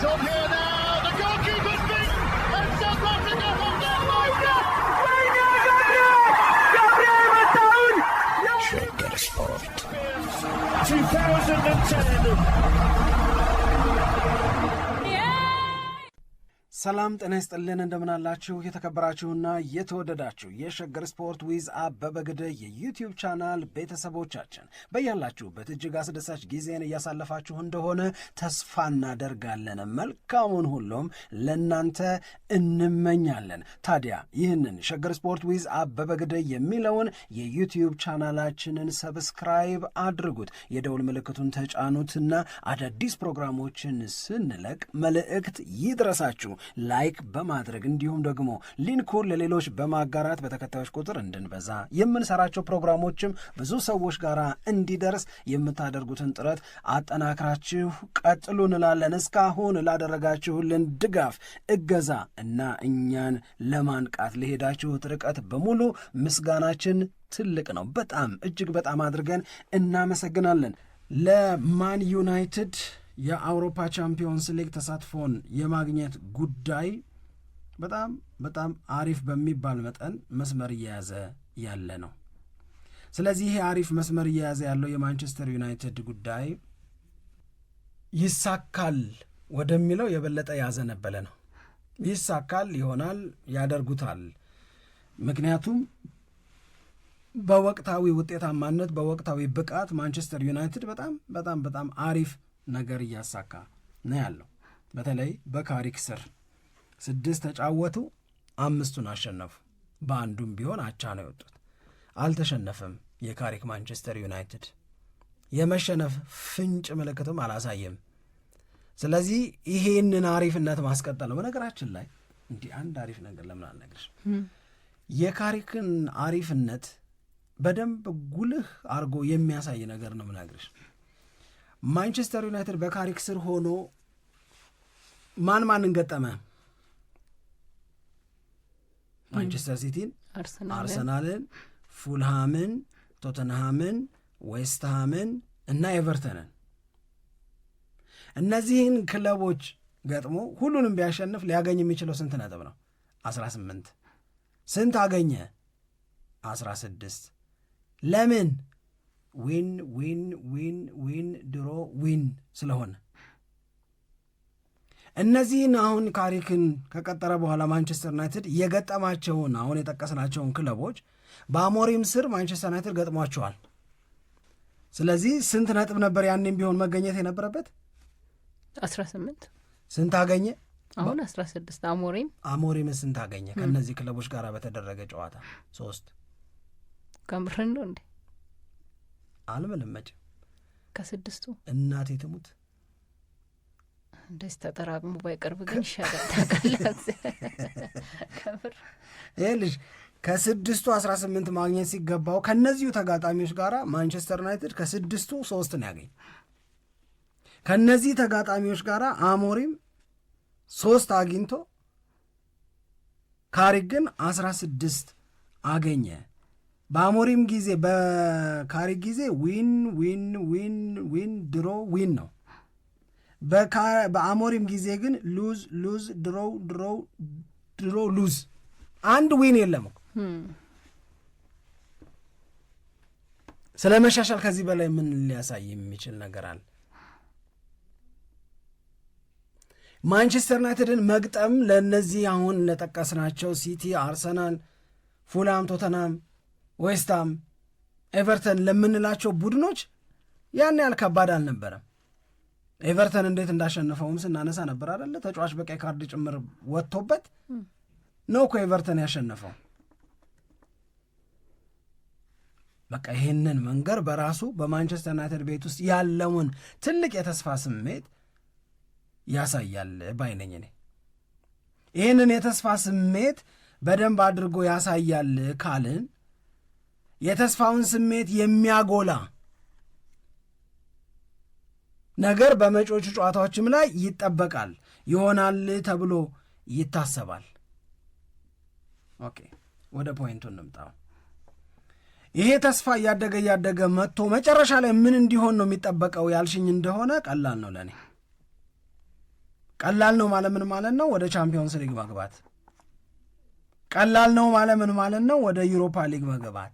It's on here now. The goalkeeper's beaten, and South Africa have done Shagger Sport 2010. ሰላም ጤና ይስጥልን እንደምናላችሁ የተከበራችሁና የተወደዳችሁ የሸገር ስፖርት ዊዝ አበበ ግደይ የዩቲዩብ ቻናል ቤተሰቦቻችን በያላችሁበት እጅግ አስደሳች ጊዜን እያሳለፋችሁ እንደሆነ ተስፋ እናደርጋለን። መልካሙን ሁሉም ለናንተ እንመኛለን። ታዲያ ይህንን ሸገር ስፖርት ዊዝ አበበ ግደይ የሚለውን የዩቲዩብ ቻናላችንን ሰብስክራይብ አድርጉት፣ የደውል ምልክቱን ተጫኑትና አዳዲስ ፕሮግራሞችን ስንለቅ መልእክት ይድረሳችሁ። ላይክ በማድረግ እንዲሁም ደግሞ ሊንኩን ለሌሎች በማጋራት በተከታዮች ቁጥር እንድንበዛ የምንሰራቸው ፕሮግራሞችም ብዙ ሰዎች ጋር እንዲደርስ የምታደርጉትን ጥረት አጠናክራችሁ ቀጥሉ እንላለን። እስካሁን ላደረጋችሁልን ድጋፍ፣ እገዛ እና እኛን ለማንቃት ለሄዳችሁት ርቀት በሙሉ ምስጋናችን ትልቅ ነው። በጣም እጅግ በጣም አድርገን እናመሰግናለን። ለማን ዩናይትድ የአውሮፓ ቻምፒዮንስ ሊግ ተሳትፎን የማግኘት ጉዳይ በጣም በጣም አሪፍ በሚባል መጠን መስመር እየያዘ ያለ ነው። ስለዚህ ይሄ አሪፍ መስመር እየያዘ ያለው የማንቸስተር ዩናይትድ ጉዳይ ይሳካል ወደሚለው የበለጠ ያዘነበለ ነው። ይሳካል፣ ይሆናል፣ ያደርጉታል። ምክንያቱም በወቅታዊ ውጤታማነት በወቅታዊ ብቃት ማንቸስተር ዩናይትድ በጣም በጣም በጣም አሪፍ ነገር እያሳካ ነው ያለው። በተለይ በካሪክ ስር 6 ተጫወቱ፣ 5ቱን አሸነፉ። በአንዱም ቢሆን አቻ ነው የወጡት። አልተሸነፈም። የካሪክ ማንቸስተር ዩናይትድ የመሸነፍ ፍንጭ ምልክትም አላሳየም። ስለዚህ ይሄንን አሪፍነት ማስቀጠል ነው። በነገራችን ላይ እንዲህ አንድ አሪፍ ነገር ለምን አልነግርሽ? የካሪክን አሪፍነት በደንብ ጉልህ አድርጎ የሚያሳይ ነገር ነው ምነግርሽ። ማንቸስተር ዩናይትድ በካሪክ ስር ሆኖ ማንን ገጠመ? ማንቸስተር ሲቲን፣ አርሰናልን፣ ፉልሃምን፣ ቶተንሃምን፣ ዌስትሃምን እና ኤቨርተንን። እነዚህን ክለቦች ገጥሞ ሁሉንም ቢያሸንፍ ሊያገኝ የሚችለው ስንት ነጥብ ነው? 18። ስንት አገኘ? 16። ለምን? ዊን ዊን ዊን ዊን ድሮ ዊን ስለሆነ። እነዚህን አሁን ካሪክን ከቀጠረ በኋላ ማንቸስተር ዩናይትድ የገጠማቸውን አሁን የጠቀስናቸውን ክለቦች በአሞሪም ስር ማንቸስተር ዩናይትድ ገጥሟቸዋል። ስለዚህ ስንት ነጥብ ነበር ያኔም ቢሆን መገኘት የነበረበት? 18። ስንት አገኘ? አሁን 16። አሞሪም ስንት አገኘ? ከእነዚህ ክለቦች ጋር በተደረገ ጨዋታ 3። ከምርን ነው እንዴ? አልመለመጭም። ከ6ቱ እናቴ ትሙት እንደዚህ ተጠራቅሞ ባይቀርብ ግን ይሻላል። ታውቃለህ ከምር ይኸውልሽ ከ6ቱ 18 ማግኘት ሲገባው ከነዚሁ ተጋጣሚዎች ጋር ማንቸስተር ዩናይትድ ከ6ቱ 3 ነው ያገኝ። ከነዚህ ተጋጣሚዎች ጋር አሞሪም 3 አግኝቶ ካሪክ ግን 16 አገኘ። በአሞሪም ጊዜ በካሪክ ጊዜ ዊን ዊን ዊን ዊን ድሮ ዊን ነው። በአሞሪም ጊዜ ግን ሉዝ ሉዝ ድሮ ድሮ ድሮ ሉዝ፣ አንድ ዊን የለም። ስለ መሻሻል ከዚህ በላይ ምን ሊያሳይ የሚችል ነገር አለ? ማንቸስተር ዩናይትድን መግጠም ለእነዚህ አሁን ለጠቀስናቸው ሲቲ፣ አርሰናል፣ ፉልሃም፣ ቶተናም፣ ዌስትሃም፣ ኤቨርተን ለምንላቸው ቡድኖች ያን ያህል ከባድ አልነበረም። ኤቨርተን እንዴት እንዳሸነፈውም ስናነሳ ነበር አይደለ? ተጫዋች በቀይ ካርድ ጭምር ወጥቶበት ነው እኮ ኤቨርተን ያሸነፈው። በቃ ይህንን መንገር በራሱ በማንቸስተር ዩናይትድ ቤት ውስጥ ያለውን ትልቅ የተስፋ ስሜት ያሳያል ባይነኝ እኔ። ይህንን የተስፋ ስሜት በደንብ አድርጎ ያሳያል ካልን የተስፋውን ስሜት የሚያጎላ ነገር በመጪዎቹ ጨዋታዎችም ላይ ይጠበቃል ይሆናል ተብሎ ይታሰባል። ኦኬ ወደ ፖይንቱ እንምጣው። ይሄ ተስፋ እያደገ መጥቶ መጨረሻ ላይ ምን እንዲሆን ነው የሚጠበቀው ያልሽኝ እንደሆነ ቀላል ነው ለኔ። ቀላል ነው ማለት ምን ማለት ነው? ወደ ቻምፒዮንስ ሊግ መግባት። ቀላል ነው ማለት ምን ማለት ነው? ወደ ዩሮፓ ሊግ መግባት፣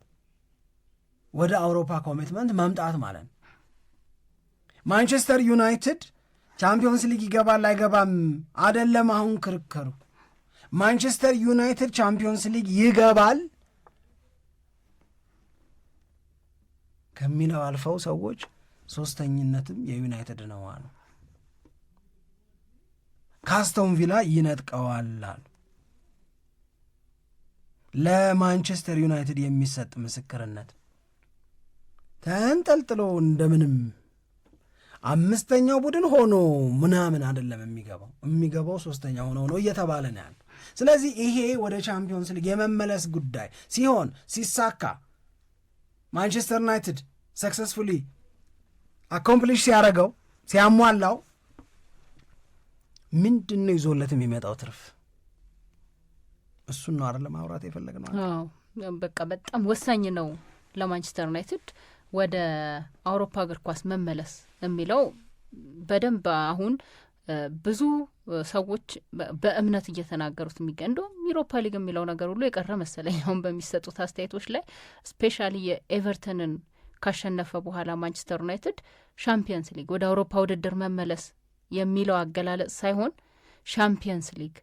ወደ አውሮፓ ኮሚትመንት መምጣት ማለት ነው። ማንቸስተር ዩናይትድ ቻምፒዮንስ ሊግ ይገባል አይገባም አደለም አሁን ክርክሩ። ማንቸስተር ዩናይትድ ቻምፒዮንስ ሊግ ይገባል ከሚለው አልፈው ሰዎች ሶስተኝነትም የዩናይትድ ነው አሉ። ከአስቶን ቪላ ይነጥቀዋል አሉ። ለማንቸስተር ዩናይትድ የሚሰጥ ምስክርነት ተንጠልጥሎ እንደምንም አምስተኛው ቡድን ሆኖ ምናምን አይደለም የሚገባው ሶስተኛ ሆኖ እየተባለ ነው ያለው። ስለዚህ ይሄ ወደ ቻምፒዮንስ ሊግ የመመለስ ጉዳይ ሲሆን ሲሳካ ማንቸስተር ዩናይትድ ሰክሰስፉሊ አኮምፕሊሽ ሲያደርገው ሲያሟላው ምንድን ነው ይዞለት የሚመጣው ትርፍ? እሱን ነው አይደለም ማውራት የፈለግነው። በቃ በጣም ወሳኝ ነው ለማንቸስተር ዩናይትድ ወደ አውሮፓ እግር ኳስ መመለስ የሚለው በደንብ አሁን ብዙ ሰዎች በእምነት እየተናገሩት የሚገኝ እንደውም ዩሮፓ ሊግ የሚለው ነገር ሁሉ የቀረ መሰለኝ አሁን በሚሰጡት አስተያየቶች ላይ። ስፔሻሊ የኤቨርተንን ካሸነፈ በኋላ ማንቸስተር ዩናይትድ ሻምፒየንስ ሊግ ወደ አውሮፓ ውድድር መመለስ የሚለው አገላለጽ ሳይሆን ሻምፒየንስ ሊግ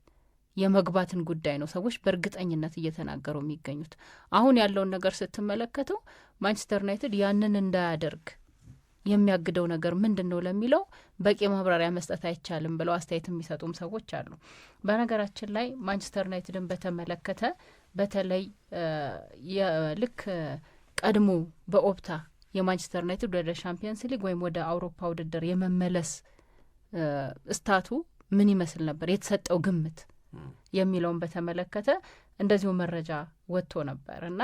የመግባትን ጉዳይ ነው ሰዎች በእርግጠኝነት እየተናገሩ የሚገኙት። አሁን ያለውን ነገር ስትመለከተው ማንቸስተር ዩናይትድ ያንን እንዳያደርግ የሚያግደው ነገር ምንድን ነው ለሚለው በቂ ማብራሪያ መስጠት አይቻልም ብለው አስተያየት የሚሰጡም ሰዎች አሉ። በነገራችን ላይ ማንቸስተር ዩናይትድን በተመለከተ በተለይ ልክ ቀድሞ በኦፕታ የማንቸስተር ዩናይትድ ወደ ሻምፒየንስ ሊግ ወይም ወደ አውሮፓ ውድድር የመመለስ ስታቱ ምን ይመስል ነበር፣ የተሰጠው ግምት የሚለውን በተመለከተ እንደዚሁ መረጃ ወጥቶ ነበር እና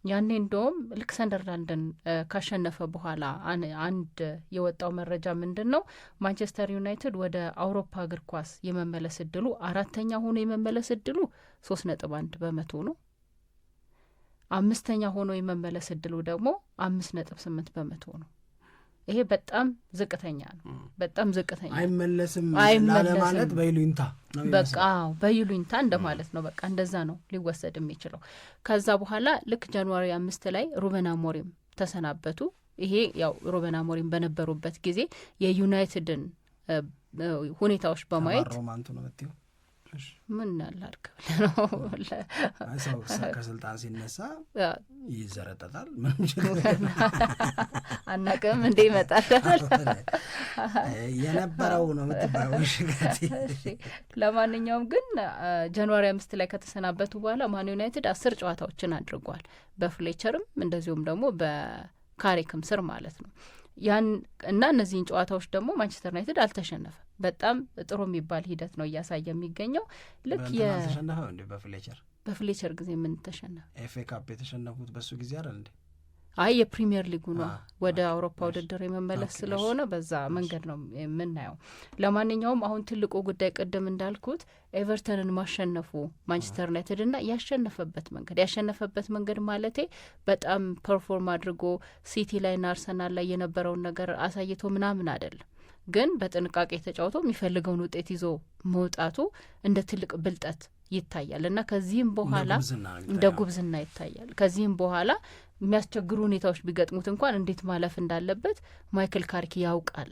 ያኔ እንደውም ልክ ሰንደርላንድን ካሸነፈ በኋላ አንድ የወጣው መረጃ ምንድን ነው፣ ማንቸስተር ዩናይትድ ወደ አውሮፓ እግር ኳስ የመመለስ እድሉ 4ኛ ሆኖ የመመለስ እድሉ 3.1% ነው። 5ኛ ሆኖ የመመለስ እድሉ ደግሞ 5.8% ነው። ይሄ በጣም ዝቅተኛ ነው። በጣም ዝቅተኛ አይመለስም ማለት በይሉኝታ ነው። በቃ በይሉኝታ እንደማለት ነው። በቃ እንደዛ ነው ሊወሰድ የሚችለው። ከዛ በኋላ ልክ ጃንዋሪ 5 ላይ ሩበን አሞሪም ተሰናበቱ። ይሄ ያው ሩበን አሞሪም በነበሩበት ጊዜ የዩናይትድን ሁኔታዎች በማየት ሮማንቱ ነው መጥተው ምን ያላልከ ነው ሰው ከስልጣን ሲነሳ ይዘረጠጣል። አናውቅም እንዴ ይመጣል የነበረው ነው የምትባለው ሽገቲ። ለማንኛውም ግን ጃንዋሪ 5 ላይ ከተሰናበቱ በኋላ ማን ዩናይትድ 10 ጨዋታዎችን አድርጓል። በፍሌቸርም እንደዚሁም ደግሞ በካሪክም ስር ማለት ነው። ያን እና እነዚህን ጨዋታዎች ደግሞ ማንቸስተር ዩናይትድ አልተሸነፈም። በጣም ጥሩ የሚባል ሂደት ነው እያሳየ የሚገኘው። ልክ የተሸነፈው እንዴ በፍሌቸር ጊዜ ምን ተሸነፈ? ኤፍኤ ካፕ የተሸነፉት በሱ ጊዜ አይደል እንዴ? አይ የፕሪሚየር ሊጉ ነው ወደ አውሮፓ ውድድር የመመለስ ስለሆነ በዛ መንገድ ነው የምናየው። ለማንኛውም አሁን ትልቁ ጉዳይ ቅድም እንዳልኩት ኤቨርተንን ማሸነፉ ማንቸስተር ዩናይትድ እና ያሸነፈበት መንገድ ማለቴ በጣም ፐርፎርም አድርጎ ሲቲ ላይና አርሰናል ላይ የነበረውን ነገር አሳይቶ ምናምን አይደለም፣ ግን በጥንቃቄ ተጫውቶ የሚፈልገውን ውጤት ይዞ መውጣቱ እንደ ትልቅ ብልጠት ይታያል እና ከዚህም በኋላ እንደ ጉብዝና ይታያል። ከዚህም በኋላ የሚያስቸግሩ ሁኔታዎች ቢገጥሙት እንኳን እንዴት ማለፍ እንዳለበት ማይክል ካሪክ ያውቃል።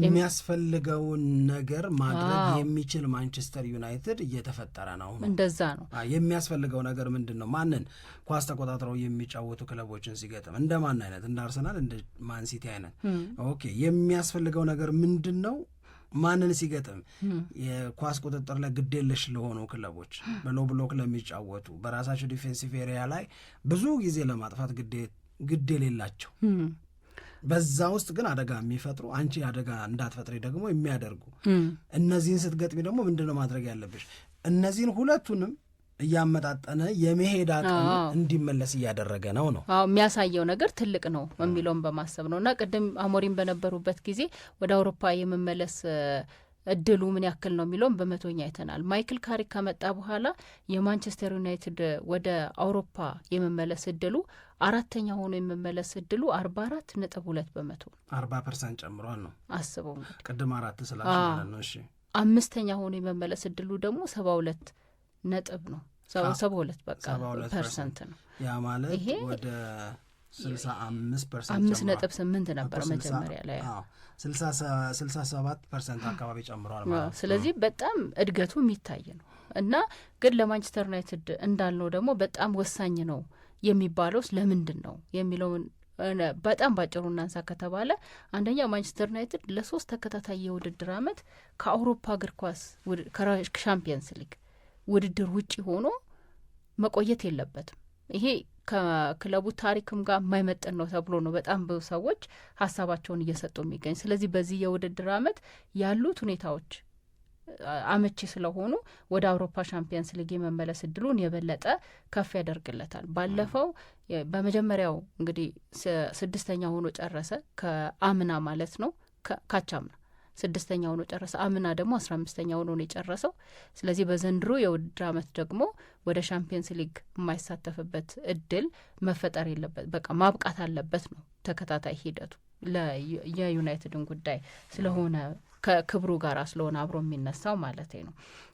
የሚያስፈልገውን ነገር ማድረግ የሚችል ማንቸስተር ዩናይትድ እየተፈጠረ ነው። እንደዛ ነው የሚያስፈልገው ነገር ምንድን ነው? ማንን ኳስ ተቆጣጥረው የሚጫወቱ ክለቦችን ሲገጥም እንደ ማን አይነት እንደ አርሰናል እንደ ማንሲቲ አይነት ኦኬ፣ የሚያስፈልገው ነገር ምንድን ነው? ማንን ሲገጥም የኳስ ቁጥጥር ላይ ግዴለሽ ለሆኑ ክለቦች፣ በሎ ብሎክ ለሚጫወቱ፣ በራሳቸው ዲፌንሲቭ ኤሪያ ላይ ብዙ ጊዜ ለማጥፋት ግድ የሌላቸው፣ በዛ ውስጥ ግን አደጋ የሚፈጥሩ አንቺ አደጋ እንዳትፈጥሪ ደግሞ የሚያደርጉ እነዚህን ስትገጥሚ ደግሞ ምንድነው ማድረግ ያለብሽ? እነዚህን ሁለቱንም እያመጣጠነ የመሄድ አቅም እንዲመለስ እያደረገ ነው። የሚያሳየው ነገር ትልቅ ነው የሚለውን በማሰብ ነው እና ቅድም አሞሪም በነበሩበት ጊዜ ወደ አውሮፓ የመመለስ እድሉ ምን ያክል ነው የሚለውን በመቶኛ አይተናል። ማይክል ካሪክ ከመጣ በኋላ የማንቸስተር ዩናይትድ ወደ አውሮፓ የመመለስ እድሉ 4ኛ ሆኖ የመመለስ እድሉ 44.2% 40% ጨምሯል ነው። አስበው ቅድም 4 ስላሽ ማለት ነው። እሺ አምስተኛ ሆኖ የመመለስ እድሉ ደግሞ 72 ነጥብ ነው። 72 በቃ ፐርሰንት ነው። ያ ማለት ይሄ ወደ 65% 5.8 ነበር መጀመሪያ ላይ 67% አካባቢ ጨምሯል ማለት ነው። ስለዚህ በጣም እድገቱ የሚታይ ነው እና ግን ለማንቸስተር ዩናይትድ እንዳልነው ደግሞ በጣም ወሳኝ ነው የሚባለው ለምንድን ነው የሚለውን በጣም ባጭሩ እናንሳ ከተባለ አንደኛ ማንቸስተር ዩናይትድ ለ3 ተከታታይ የውድድር ዓመት ከአውሮፓ እግር ኳስ ሻምፒየንስ ሊግ ውድድር ውጪ ሆኖ መቆየት የለበትም። ይሄ ከክለቡ ታሪክም ጋር የማይመጥን ነው ተብሎ ነው በጣም ብዙ ሰዎች ሀሳባቸውን እየሰጡ የሚገኝ። ስለዚህ በዚህ የውድድር ዓመት ያሉት ሁኔታዎች አመቺ ስለሆኑ ወደ አውሮፓ ሻምፒየንስ ሊግ የመመለስ እድሉን የበለጠ ከፍ ያደርግለታል። ባለፈው በመጀመሪያው እንግዲህ 6ኛ ሆኖ ጨረሰ፣ ከአምና ማለት ነው ካቻምና 6ኛ ሆኖ ጨረሰ። አምና ደግሞ 15ኛ ሆኖ ነው የጨረሰው። ስለዚህ በዘንድሮ የውድድር ዓመት ደግሞ ወደ ሻምፒየንስ ሊግ የማይሳተፍበት እድል መፈጠር የለበት፣ በቃ ማብቃት አለበት ነው ተከታታይ ሂደቱ የዩናይትድን ጉዳይ ስለሆነ ከክብሩ ጋር ስለሆነ አብሮ የሚነሳው ማለት ነው።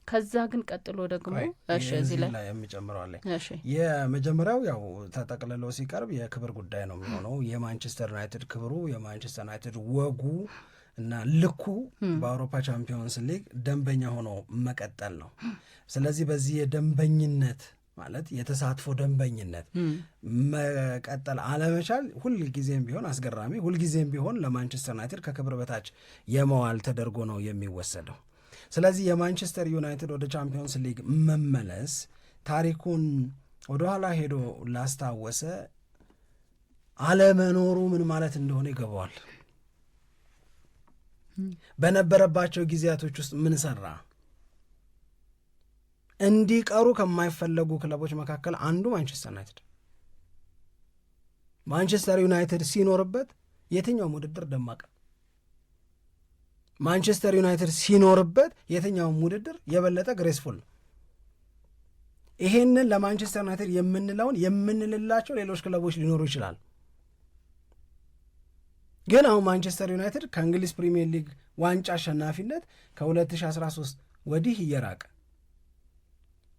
ከዛ ግን ቀጥሎ ደግሞ እዚህ ላይ የሚጨምረዋለ የመጀመሪያው ያው ተጠቅልሎ ሲቀርብ የክብር ጉዳይ ነው የሚሆነው። የማንቸስተር ዩናይትድ ክብሩ፣ የማንቸስተር ዩናይትድ ወጉ እና ልኩ በአውሮፓ ቻምፒዮንስ ሊግ ደንበኛ ሆኖ መቀጠል ነው። ስለዚህ በዚህ የደንበኝነት ማለት የተሳትፎ ደንበኝነት መቀጠል አለመቻል ሁልጊዜም ቢሆን አስገራሚ፣ ሁልጊዜም ቢሆን ለማንቸስተር ዩናይትድ ከክብር በታች የመዋል ተደርጎ ነው የሚወሰደው። ስለዚህ የማንቸስተር ዩናይትድ ወደ ቻምፒዮንስ ሊግ መመለስ ታሪኩን ወደኋላ ሄዶ ላስታወሰ አለመኖሩ ምን ማለት እንደሆነ ይገባዋል። በነበረባቸው ጊዜያቶች ውስጥ ምን ሰራ? እንዲቀሩ ከማይፈለጉ ክለቦች መካከል አንዱ ማንቸስተር ዩናይትድ ሲኖርበት የትኛውም ውድድር ደማቅ፣ ማንቸስተር ዩናይትድ ሲኖርበት የትኛውም ውድድር የበለጠ ግሬስፉል ነው። ይሄንን ለማንቸስተር ዩናይትድ የምንልላቸው ሌሎች ክለቦች ሊኖሩ ይችላል። ግን አሁን ማንቸስተር ዩናይትድ ከእንግሊዝ ፕሪሚየር ሊግ ዋንጫ አሸናፊነት ከ2013 ወዲህ እየራቀ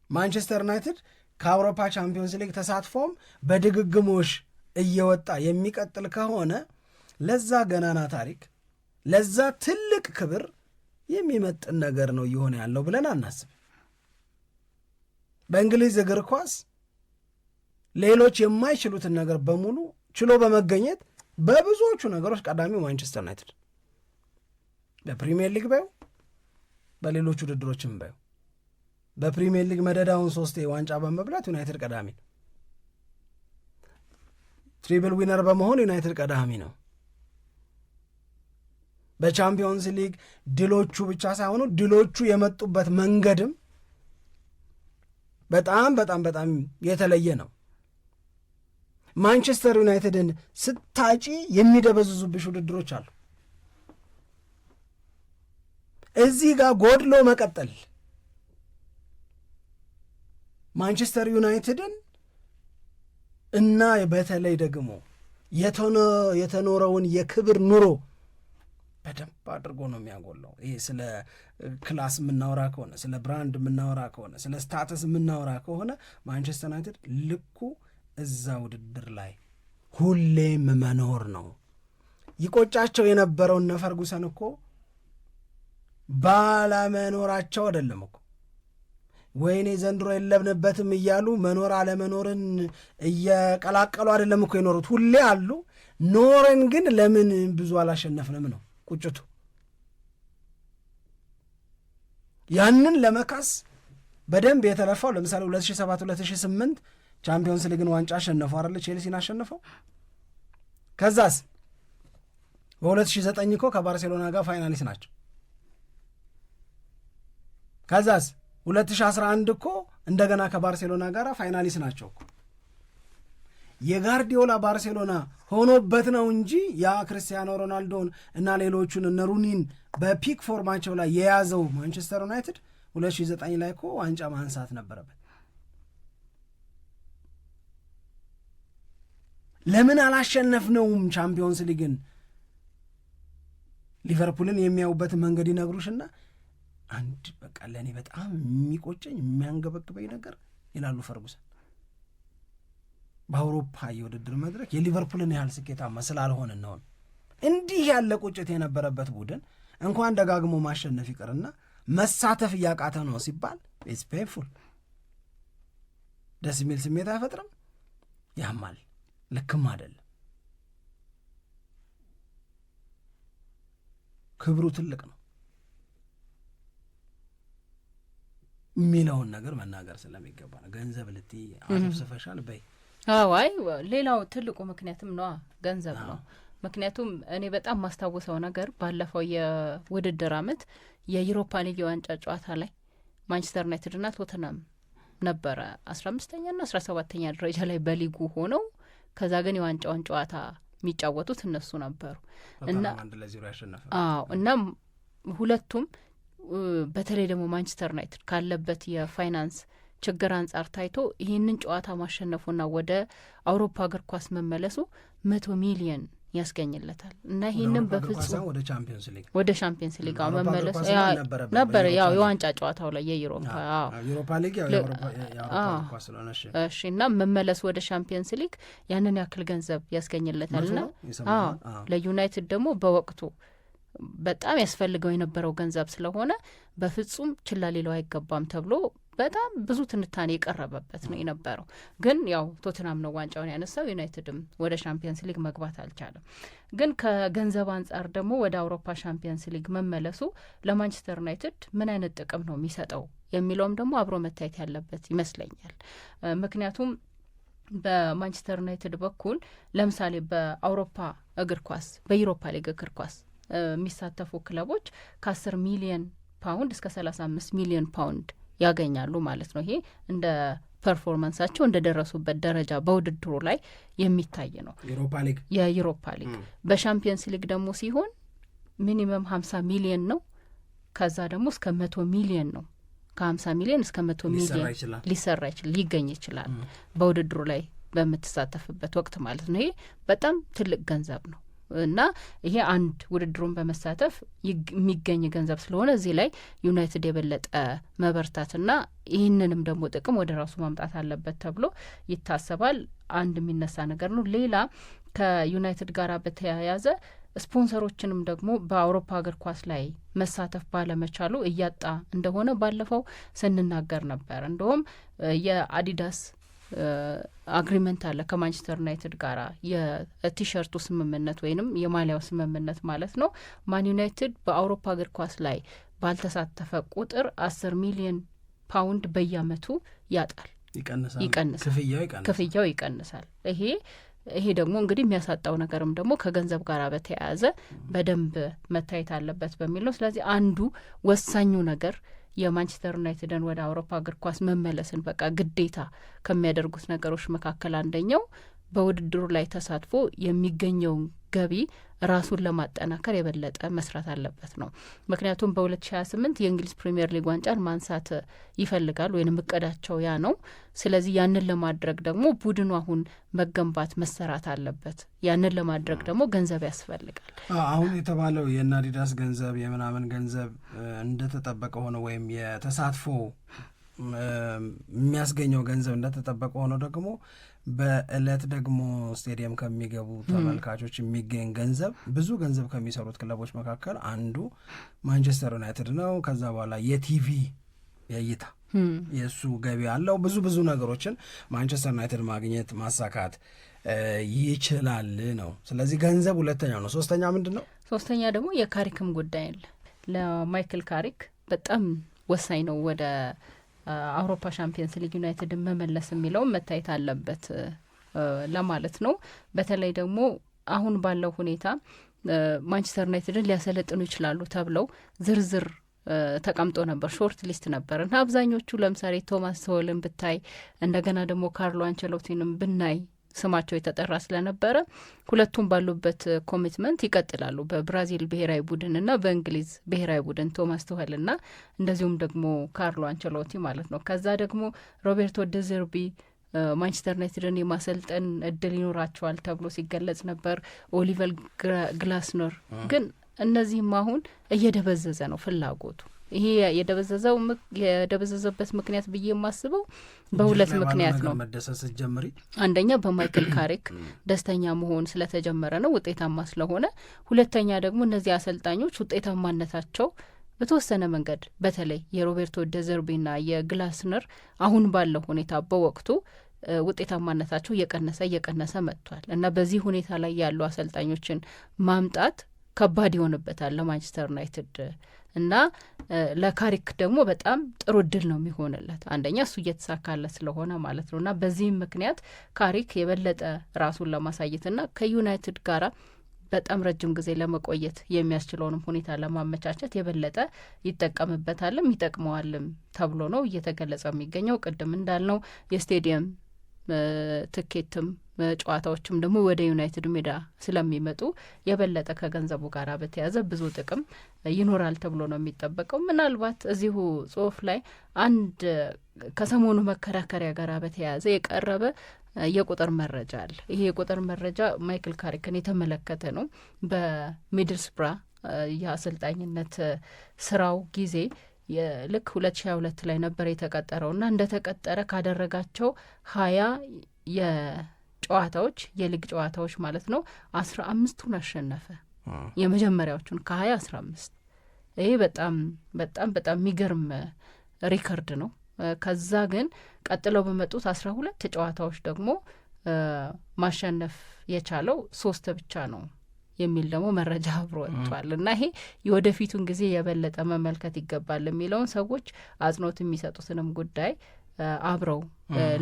ማንቸስተር ዩናይትድ ከአውሮፓ ቻምፒዮንስ ሊግ ተሳትፎም በድግግሞሽ እየወጣ የሚቀጥል ከሆነ ለዛ ገናና ታሪክ፣ ለዛ ትልቅ ክብር የሚመጥን ነገር ነው እየሆነ ያለው ብለን አናስብ። በእንግሊዝ እግር ኳስ ሌሎች የማይችሉትን ነገር በሙሉ ችሎ በመገኘት በብዙዎቹ ነገሮች ቀዳሚው ማንቸስተር ዩናይትድ፣ በፕሪሚየር ሊግ ባዩ፣ በሌሎች ውድድሮችም ባዩ። በፕሪሚየር ሊግ መደዳውን 3 ዋንጫ በመብላት ዩናይትድ ቀዳሚ ነው። ትሪብል ዊነር በመሆን ዩናይትድ ቀዳሚ ነው። በቻምፒዮንስ ሊግ ድሎቹ ብቻ ሳይሆኑ ድሎቹ የመጡበት መንገድም በጣም በጣም በጣም የተለየ ነው። ማንቸስተር ዩናይትድን ስታጪ የሚደበዝዙብሽ ውድድሮች አሉ። እዚህ ጋር ጎድሎ መቀጠል ማንቸስተር ዩናይትድን እና በተለይ ደግሞ የተኖረውን የክብር ኑሮ በደንብ አድርጎ ነው የሚያጎላው። ይሄ ስለ ክላስ የምናወራ ከሆነ፣ ስለ ብራንድ የምናወራ ከሆነ፣ ስለ ስታተስ የምናወራ ከሆነ ማንቸስተር ዩናይትድ ልኩ እዛ ውድድር ላይ ሁሌም መኖር ነው። ይቆጫቸው የነበረውን ፈርጉሰን እኮ ባለመኖራቸው አይደለም እኮ ወይኔ ዘንድሮ የለብንበትም እያሉ መኖር አለመኖርን እየቀላቀሉ አይደለም እኮ የኖሩት። ሁሌ አሉ። ኖረን ግን ለምን ብዙ አላሸነፍንም ነው ቁጭቱ። ያንን ለመካስ በደንብ የተለፋው ለምሳሌ 2007-2008 ቻምፒዮንስ ሊግን ዋንጫ አሸነፈው አይደል? ቼልሲን አሸነፈው። ከዛስ በ2009 እኮ ከባርሴሎና ጋር ፋይናሊስት ናቸው። ከዛስ 2011 እኮ እንደገና ከባርሴሎና ጋር ፋይናሊስት ናቸው እኮ። የጋርዲዮላ ባርሴሎና ሆኖበት ነው እንጂ ያ ክርስቲያኖ ሮናልዶን እና ሌሎቹን እነ ሩኒን በፒክ ፎርማቸው ላይ የያዘው ማንቸስተር ዩናይትድ 2009 ላይ እኮ ዋንጫ ማንሳት ነበረበት። ለምን አላሸነፍነውም ቻምፒዮንስ ሊግን? ሊቨርፑልን የሚያዩበት መንገድ ይነግሩሽና አንድ በቃ ለእኔ በጣም የሚቆጨኝ የሚያንገበግበኝ ነገር ይላሉ ፈርጉሰን በአውሮፓ የውድድር መድረክ የሊቨርፑልን ያህል ስኬታማ ስላልሆንን ነው። እንዲህ ያለ ቁጭት የነበረበት ቡድን እንኳን ደጋግሞ ማሸነፍ ይቅርና መሳተፍ እያቃተ ነው ሲባል ኢትስ ፔንፉል። ደስ የሚል ስሜት አይፈጥርም፣ ያማል፣ ልክም አይደለም። ክብሩ ትልቅ ነው የሚለውን ነገር መናገር ስለሚገባ ነው። ገንዘብ ልትይ አሰብስፈሻል በይ። አይ ሌላው ትልቁ ምክንያትም ነዋ ገንዘብ ነው። ምክንያቱም እኔ በጣም ማስታወሰው ነገር ባለፈው የውድድር አመት የዩሮፓ ሊግ የዋንጫ ጨዋታ ላይ ማንቸስተር ዩናይትድ እና ቶተናም ነበረ 15ኛ እና 17ኛ ደረጃ ላይ በሊጉ ሆነው ከዛ ግን የዋንጫውን ጨዋታ የሚጫወቱት እነሱ ነበሩ እና እና ሁለቱም በተለይ ደግሞ ማንቸስተር ዩናይትድ ካለበት የፋይናንስ ችግር አንጻር ታይቶ ይህንን ጨዋታ ማሸነፉና ወደ አውሮፓ እግር ኳስ መመለሱ 100 ሚሊዮን ያስገኝለታል እና ይህንን በፍጹም ወደ ቻምፒየንስ ሊግ መመለሱ ነበር ያው የዋንጫ ጨዋታው ላይ የዩሮፓ ሊግ እሺ እና መመለሱ ወደ ቻምፒየንስ ሊግ ያንን ያክል ገንዘብ ያስገኝለታልና ለዩናይትድ ደግሞ በወቅቱ በጣም ያስፈልገው የነበረው ገንዘብ ስለሆነ በፍጹም ችላ ሊለው አይገባም ተብሎ በጣም ብዙ ትንታኔ የቀረበበት ነው የነበረው። ግን ያው ቶትናም ነው ዋንጫውን ያነሳው፣ ዩናይትድም ወደ ቻምፒየንስ ሊግ መግባት አልቻለም። ግን ከገንዘብ አንጻር ደግሞ ወደ አውሮፓ ቻምፒየንስ ሊግ መመለሱ ለማንቸስተር ዩናይትድ ምን አይነት ጥቅም ነው የሚሰጠው የሚለውም ደግሞ አብሮ መታየት ያለበት ይመስለኛል። ምክንያቱም በማንቸስተር ዩናይትድ በኩል ለምሳሌ በአውሮፓ እግር ኳስ በዩሮፓ ሊግ እግር ኳስ የሚሳተፉ ክለቦች ከ10 ሚሊዮን ፓውንድ እስከ 35 ሚሊዮን ፓውንድ ያገኛሉ ማለት ነው። ይሄ እንደ ፐርፎርማንሳቸው እንደ ደረሱበት ደረጃ በውድድሩ ላይ የሚታይ ነው የዩሮፓ ሊግ። በቻምፒየንስ ሊግ ደግሞ ሲሆን ሚኒመም 50 ሚሊዮን ነው። ከዛ ደግሞ እስከ 100 ሚሊዮን ነው። ከ50 ሚሊዮን እስከ 100 ሚሊዮን ሊሰራ ይችላል ሊገኝ ይችላል በውድድሩ ላይ በምትሳተፍበት ወቅት ማለት ነው። ይሄ በጣም ትልቅ ገንዘብ ነው እና ይሄ አንድ ውድድሩን በመሳተፍ የሚገኝ ገንዘብ ስለሆነ እዚህ ላይ ዩናይትድ የበለጠ መበርታትና ይህንንም ደግሞ ጥቅም ወደ ራሱ ማምጣት አለበት ተብሎ ይታሰባል። አንድ የሚነሳ ነገር ነው። ሌላ ከዩናይትድ ጋር በተያያዘ ስፖንሰሮችንም ደግሞ በአውሮፓ እግር ኳስ ላይ መሳተፍ ባለመቻሉ እያጣ እንደሆነ ባለፈው ስንናገር ነበር። እንደውም የአዲዳስ አግሪመንት አለ ከማንቸስተር ዩናይትድ ጋር የቲሸርቱ ስምምነት ወይንም የማሊያው ስምምነት ማለት ነው። ማን ዩናይትድ በአውሮፓ እግር ኳስ ላይ ባልተሳተፈ ቁጥር 10 ሚሊዮን ፓውንድ በየአመቱ ያጣል፣ ክፍያው ይቀንሳል። ይሄ ደግሞ እንግዲህ የሚያሳጣው ነገርም ደግሞ ከገንዘብ ጋር በተያያዘ በደንብ መታየት አለበት በሚል ነው። ስለዚህ አንዱ ወሳኙ ነገር የማንቸስተር ዩናይትድን ወደ አውሮፓ እግር ኳስ መመለስን በቃ ግዴታ ከሚያደርጉት ነገሮች መካከል አንደኛው በውድድሩ ላይ ተሳትፎ የሚገኘውን ገቢ ራሱን ለማጠናከር የበለጠ መስራት አለበት ነው። ምክንያቱም በ2028 የእንግሊዝ ፕሪሚየር ሊግ ዋንጫን ማንሳት ይፈልጋል ወይም እቅዳቸው ያ ነው። ስለዚህ ያንን ለማድረግ ደግሞ ቡድኑ አሁን መገንባት መሰራት አለበት። ያንን ለማድረግ ደግሞ ገንዘብ ያስፈልጋል። አሁን የተባለው የአዲዳስ ገንዘብ የምናምን ገንዘብ እንደተጠበቀ ሆነ ወይም የተሳትፎ የሚያስገኘው ገንዘብ እንደተጠበቀ ሆኖ ደግሞ በእለት ደግሞ ስቴዲየም ከሚገቡ ተመልካቾች የሚገኝ ገንዘብ ብዙ ገንዘብ ከሚሰሩት ክለቦች መካከል አንዱ ማንቸስተር ዩናይትድ ነው። ከዛ በኋላ የቲቪ የእይታ የእሱ ገቢ አለው። ብዙ ነገሮችን ማንቸስተር ዩናይትድ ማግኘት ማሳካት ይችላል ነው። ስለዚህ ገንዘብ ሁለተኛው ነው። ሶስተኛ ምንድን ነው? ሶስተኛ ደግሞ የካሪክም ጉዳይ አለ። ለማይክል ካሪክ በጣም ወሳኝ ነው ወደ አውሮፓ ቻምፒየንስ ሊግ ዩናይትድን መመለስ የሚለውም መታየት አለበት ለማለት ነው። በተለይ ደግሞ አሁን ባለው ሁኔታ ማንቸስተር ዩናይትድን ሊያሰለጥኑ ይችላሉ ተብለው ዝርዝር ተቀምጦ ነበር፣ ሾርት ሊስት ነበር እና አብዛኞቹ ለምሳሌ ቶማስ ቱኸልን ብታይ እንደገና ደግሞ ካርሎ አንቸሎቲንም ብናይ ስማቸው የተጠራ ስለነበረ ሁለቱም ባሉበት ኮሚትመንት ይቀጥላሉ በብራዚል ብሔራዊ ቡድንና በእንግሊዝ ብሔራዊ ቡድን ቶማስ ቱኸልና እንደዚሁም ደግሞ ካርሎ አንቸሎቲ ማለት ነው። ከዛ ደግሞ ሮቤርቶ ዴዘርቢ ማንቸስተር ዩናይትድን የማሰልጠን እድል ይኖራቸዋል ተብሎ ሲገለጽ ነበር። ኦሊቨር ግላስነር ግን እነዚህም አሁን እየደበዘዘ ነው ፍላጎቱ ይሄ የደበዘዘበት ምክንያት ብዬ የማስበው በሁለት ምክንያት ነው። አንደኛ በማይክል ካሪክ ደስተኛ መሆን ስለተጀመረ ነው፣ ውጤታማ ስለሆነ። ሁለተኛ ደግሞ እነዚህ አሰልጣኞች ውጤታማነታቸው በተወሰነ መንገድ በተለይ የሮቤርቶ ደዘርቢና የግላስነር አሁን ባለው ሁኔታ በወቅቱ ውጤታማነታቸው እየቀነሰ መጥቷል እና በዚህ ሁኔታ ላይ ያሉ አሰልጣኞችን ማምጣት ከባድ ይሆንበታል ለማንቸስተር ዩናይትድ እና ለካሪክ ደግሞ በጣም ጥሩ እድል ነው የሚሆንለት። አንደኛ እሱ እየተሳካለት ስለሆነ ማለት ነው እና በዚህም ምክንያት ካሪክ የበለጠ ራሱን ለማሳየትና ከዩናይትድ ጋራ በጣም ረጅም ጊዜ ለመቆየት የሚያስችለውንም ሁኔታ ለማመቻቸት የበለጠ ይጠቀምበታልም ይጠቅመዋልም ተብሎ ነው እየተገለጸ የሚገኘው። ቅድም እንዳልነው የስቴዲየም ትኬትም ጨዋታዎችም ደግሞ ወደ ዩናይትድ ሜዳ ስለሚመጡ የበለጠ ከገንዘቡ ጋር በተያያዘ ብዙ ጥቅም ይኖራል ተብሎ ነው የሚጠበቀው። ምናልባት እዚሁ ጽሁፍ ላይ አንድ ከሰሞኑ መከራከሪያ ጋር በተያያዘ የቀረበ የቁጥር መረጃ አለ። ይሄ የቁጥር መረጃ ማይክል ካሪክን የተመለከተ ነው። በሚድልስብራ የአሰልጣኝነት ስራው ጊዜ ልክ 2022 ላይ ነበር የተቀጠረውና እንደተቀጠረ ካደረጋቸው 20 የጨዋታዎች የሊግ ጨዋታዎች ማለት ነው 15ቱን አሸነፈ። የመጀመሪያዎቹን ከ20 15። ይሄ በጣም በጣም በጣም የሚገርም ሪከርድ ነው። ከዛ ግን ቀጥለው በመጡት 12 ጨዋታዎች ደግሞ ማሸነፍ የቻለው 3 ብቻ ነው የሚል ደግሞ መረጃ አብሮ ወጥቷል እና ይሄ የወደፊቱን ጊዜ የበለጠ መመልከት ይገባል የሚለውን ሰዎች አጽንኦት የሚሰጡትንም ጉዳይ አብረው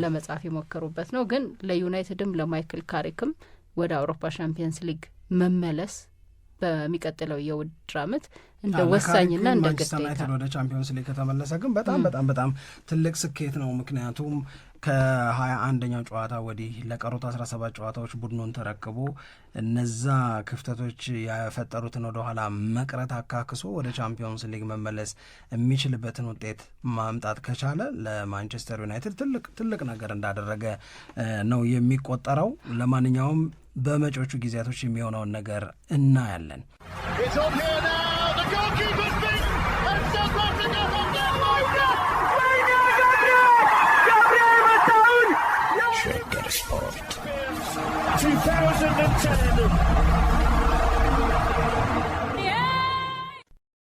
ለመጻፍ የሞከሩበት ነው። ግን ለዩናይትድም ለማይክል ካሪክም ወደ አውሮፓ ሻምፒየንስ ሊግ መመለስ በሚቀጥለው የውድድር ዓመት እንደ ወሳኝና እንደ ግዴታ ወደ ቻምፒዮንስ ሊግ ከተመለሰ ግን በጣም ትልቅ ስኬት ነው። ምክንያቱም ከ21ኛው ጨዋታ ወዲህ ለቀሩት 17 ጨዋታዎች ቡድኑን ተረክቦ እነዛ ክፍተቶች የፈጠሩትን ወደኋላ መቅረት አካክሶ ወደ ቻምፒዮንስ ሊግ መመለስ የሚችልበትን ውጤት ማምጣት ከቻለ ለማንቸስተር ዩናይትድ ትልቅ ነገር እንዳደረገ ነው የሚቆጠረው። ለማንኛውም በመጪዎቹ ጊዜያቶች የሚሆነውን ነገር እናያለን። It's on here now, the goalkeeper!